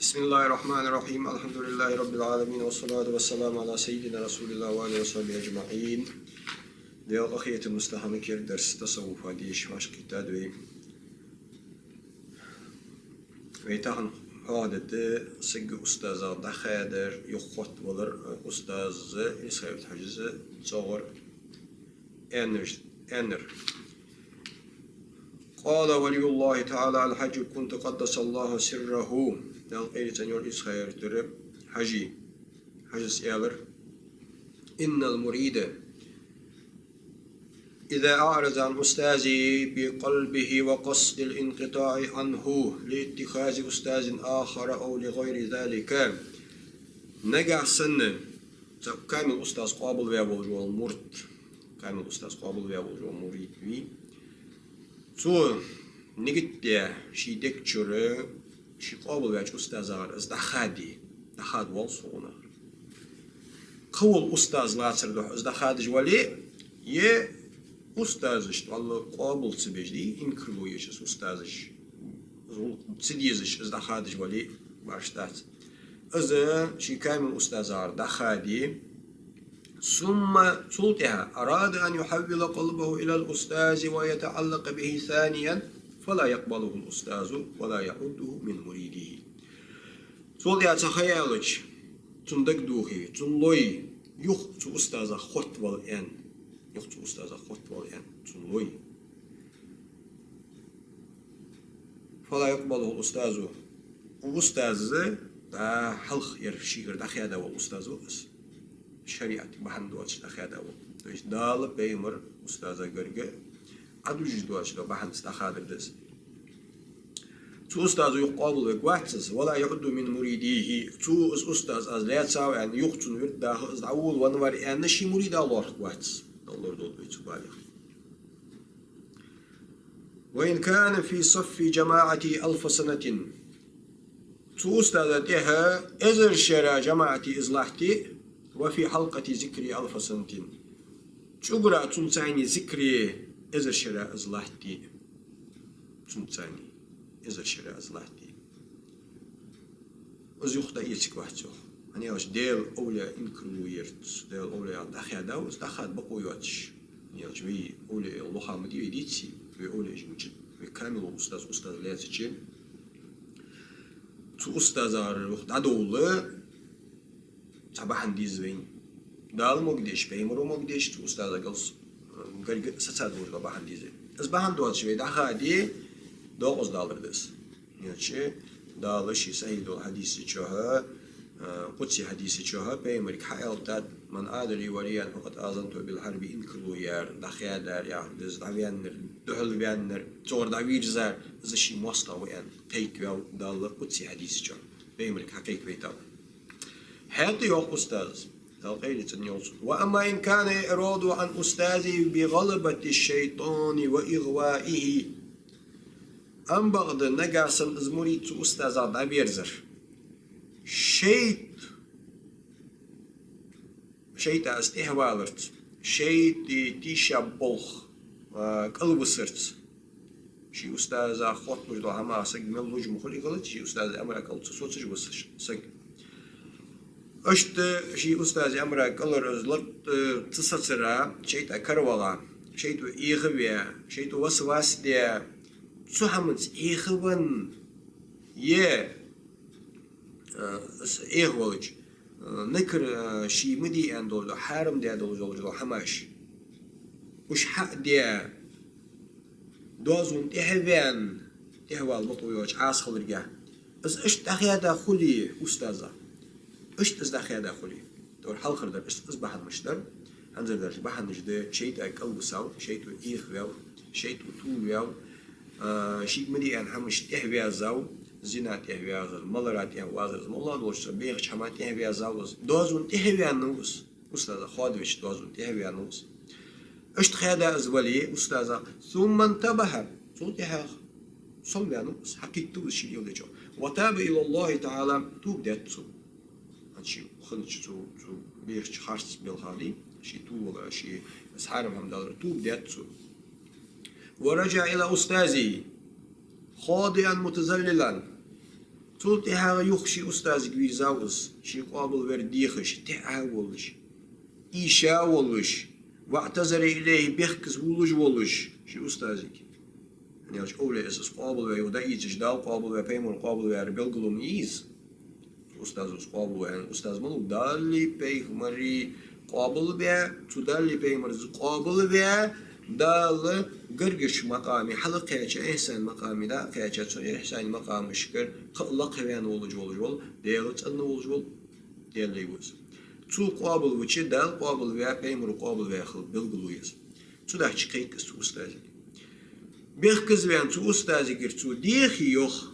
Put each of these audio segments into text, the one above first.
بسم الله الرحمن الرحيم. الحمد لله رب العالمين والصلاة والسلام على سيدنا رسول الله وآله وصحبه أجمعين. ديال أخية المستحمة كير درس تصوف هديش واش كتادوي ويتاهن هذا سج أستاذ دخادر يخوت ولر أستاذ يسخيب حجز تصور أنر قال ولي الله تعالى الحج كنت قدس الله سره دال قيل تنيور إسخير ترب حجي حجز إيالر إن المريد إذا أعرض عن أستاذه بقلبه وقصد الانقطاع عنه لاتخاذ أستاذ آخر أو لغير ذلك نجع سنة كامل أستاذ قابل ويابل جو المرد كامل أستاذ قابل ويابل جو مريد وي تو نجد شي دكتور شي قابل وياج أستاذ از دخادي دخاد والصونة قول أستاذ لا تردح از دخاد جوالي يه أستاذش والله قابل تبجدي إنكرويش أستاذش تديزش از دخاد جوالي باشتات از شي كامل أستاذ دخادي ثم سلطها أراد أن يحول قلبه إلى الأستاذ ويتعلق به ثانيا فلا يقبله الأستاذ ولا يعده من مريده سلطها تخيلج تندق دوخي تنلوي يخت أستاذ خط والآن يخت أستاذ خط والآن تنلوي فلا يقبله الأستاذ وأستاذ دا حلق يرشيغر دا خيادا والأستاذ شريعة بحن دواتش تخادعو تويش دال بيمر أستاذة غرغة عدوش دواتش دو بحن تخادر دس تو أستاذ يقابل بقواتس ولا يعد من مريديه تو أستاذ از لا تساوي يعني يقتن ورد داخل از أول وانوار يعني نشي مريد الله قواتس الله دول بيتو بالغ وإن كان في صف جماعة ألف سنة تو أستاذ تيها إزر شرا جماعة إزلاحتي وفي حلقة ذكري ألف سنة شجرة تنتعني ذكري إذا شراء أزلحتي تنتعني إذا شراء أزلحتي أزيخدا يتك واحد أنا واش ديل أولى إنكرويرت ديل أولى دخيا داوز دخاد بقوياتش يعني جوي أولى الله مدي يديتي في أولى جمجد في كامل أستاذ لاتشين تو أستاذ الوقت عدولة تبعن ديزوين دال مقدش بيمرو مقدش تو أستاذ قلص قرق ستاد وجبا بحن ديزوين از بحن دوات شوي دا خادي دو أصدالر دس يعني دال شي سعيد الحديث شوها قدسي حديث شوها بيمرك حيال تاد من آدري وريان فقط آذنتو بالحرب إن كلو يار دخيا دار يار دز دعويانر دحل بيانر تور دعوير زار زشي موسطا ويان تيك ويو دال قدسي حديث شوها بيمرك حقيق بيتاو حياتي يوق أستاذ القيل تنيوص وأما إن كان إراد عن أستاذه بغلبة الشيطان وإغوائه أم بغض نجاس الأزمري أستاذ عبيرزر شيت استهوالرت شيت تيشابوخ قلب سرت شي أستاذ خط مجدو هما سج ملوج مخلي غلط شي أستاذ أمريكا قلت صوت سج وسش سج أشت شي أستاذ أمريكا قلر زلط تصصرا شيت أكرولا شيت إيغبيا شيت وسواس ديا سحمت إيغبن إيغولج نكر شي مدي أندول حارم ديا دول حماش وش حق ديا دوزون تهوان تهوال مطويوش عاس خلرجع بس إشت أخيادا خلي أستاذة إشت إز أخيادا خلي دور حلقة در إشت أصبح المشتر هنزل در بحن نجده شيء أكل ساو شيء إيخ وياو شيء تو وياو شيء مدي أن همش تهويا زاو زنا تهويا زاو ملرات تهويا زاو الله دوش بيخش حما تهويا زاو دوزون تهويا نوس أستاذة خادوش دوزون تهويا نوس إشت خيادا أزولي أستاذة ثم انتبه صوتها صلي نوس حقيقته الشيء يولجو وتاب إلى الله تعالى توب داتسو هادشي خلش تو بيخش خارس بالخالي شي تو ولا شي أسحارهم هم دار توب داتسو ورجع إلى أستاذه خاضعا متذللا تو تها يخشي أستاذ جويزاوس شي قابل ورديخش تعاولش إيشاولش واعتذر إليه بيخكز ولش شي أستاذك يعني أش أولي أساس قابل ويودا إيجش داو قابل وبيمون قابل ويربيل قلوم ييز أستاذ قابل ويعني أستاذ ملو دالي بيغمري قابل بيا تدالي بيمرز قابل بيا دال قرقش مقامي حلقة إحسان مقامي دا قيا إحسان مقام شكر خلق بيان ولجول ديالت أن ولجول ديال ليوز تو قابل وشي دال قابل بيا بيمر قابل بيا خل بالقلويز تو دا شقيق أستاذ بيخكز بيان تو أستاذ كرتو ديخي يخ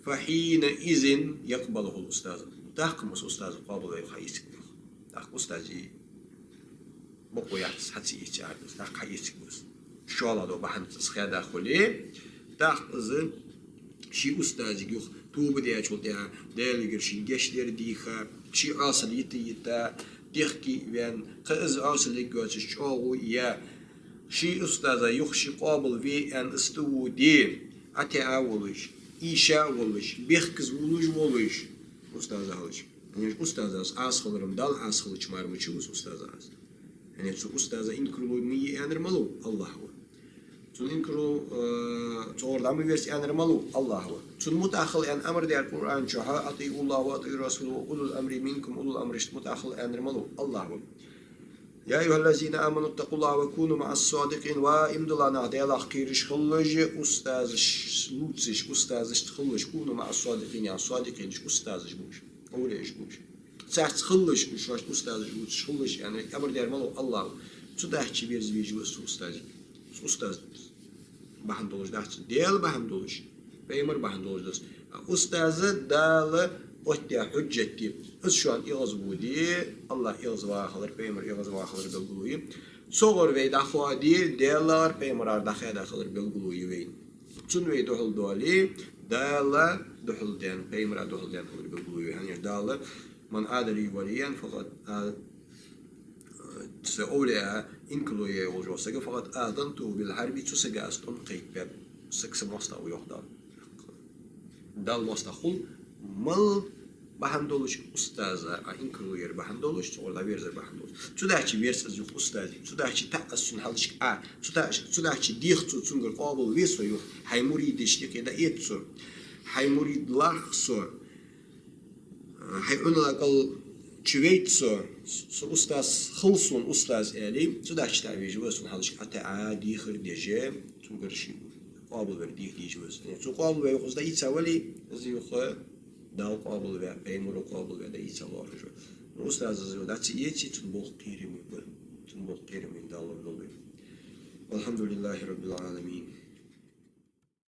فحينئذ يقبله الأستاذ تحكمس أستاذ قابل بيا خيسك تحكم أستاذي بقوا يحس حتى يتعرض تاق حيسك بس شو الله دو بحن تسخيا داخلي تاق إذن شي أستاذ يخ تو بدي أشول تاع دال يقرشين جش دير ديخا شي أصل يتا ديخكي بيان قز أصل يقعد شو يا شي أستاذ يخشي قابل في أن استو دي أتعاولش إيشا ولش بيخكز ولش أستاذ هلش يعني أستاذ أصل رمضان أصل شمار مشوس أستاذ أصل يعني شو أستاذ إنكرو مية أنرملو الله هو شو إنكرو صور دامي بس أنرملو الله هو شو متأخل أن أمر ديال القرآن شها أطيعوا الله وأطيعوا رسوله وأولو الأمر منكم أولو الأمر متأخل أنرملو الله هو يا أيها الذين آمنوا اتقوا الله وكونوا مع الصادقين وإمدلا نعدي الله كيرش خلج أستاذ لوتسش أستاذ خلج كونوا مع الصادقين يعني الصادقين أستاذ بوش أوليش بوش ساعة خلش مش واش أستاذ لوتش خلج يعني أمر ديال مالو الله تداه كبير زويج أستاذ بحمدولش ده ديال بحمدولش بيمر بحمدولش دس أستاذ دال وتيا حجتي بس شو عن إغاز بودي الله إغاز واخلر بيمر إغاز واخلر بالقلوي صغر ويد أخوادي ديالار بيمر داخل بالقلوي وين تنوي دخل دولي دال دخل دين بيمر دخل دين خلر بالقلوي يعني دال من أدري وليا فقط سأولي إنكلوي وجوسك فقط آذنته بالحرب تسجى أستون قيد باب سكس مصطا ويحضر دال مستخل مل بحمدولش أستاذ إنكلوير بحمدولش ولا ويرز بحمدولش تداعي ويرز أزوف أستاذ تداعي تأسن حالش تداعي ديختو تنقل قابل ويسو يوخ هاي مريد يشتك إذا إيتسو هاي مريد لاخسو هاي أنا قال شويتسو أستاذ خلصون أستاذ آلي تداعي تعبي جواسون حالش حتى عادي خردي جام تنقرشي قابل برديك دي جواز يعني تو قابل بيخوز دا يتساولي زيوخ داو قابل بيع بيمرو قابل بيع دا يتساولي أستاذ زيو دا تيجي تنبوخ قيري من دالو والحمد لله رب العالمين.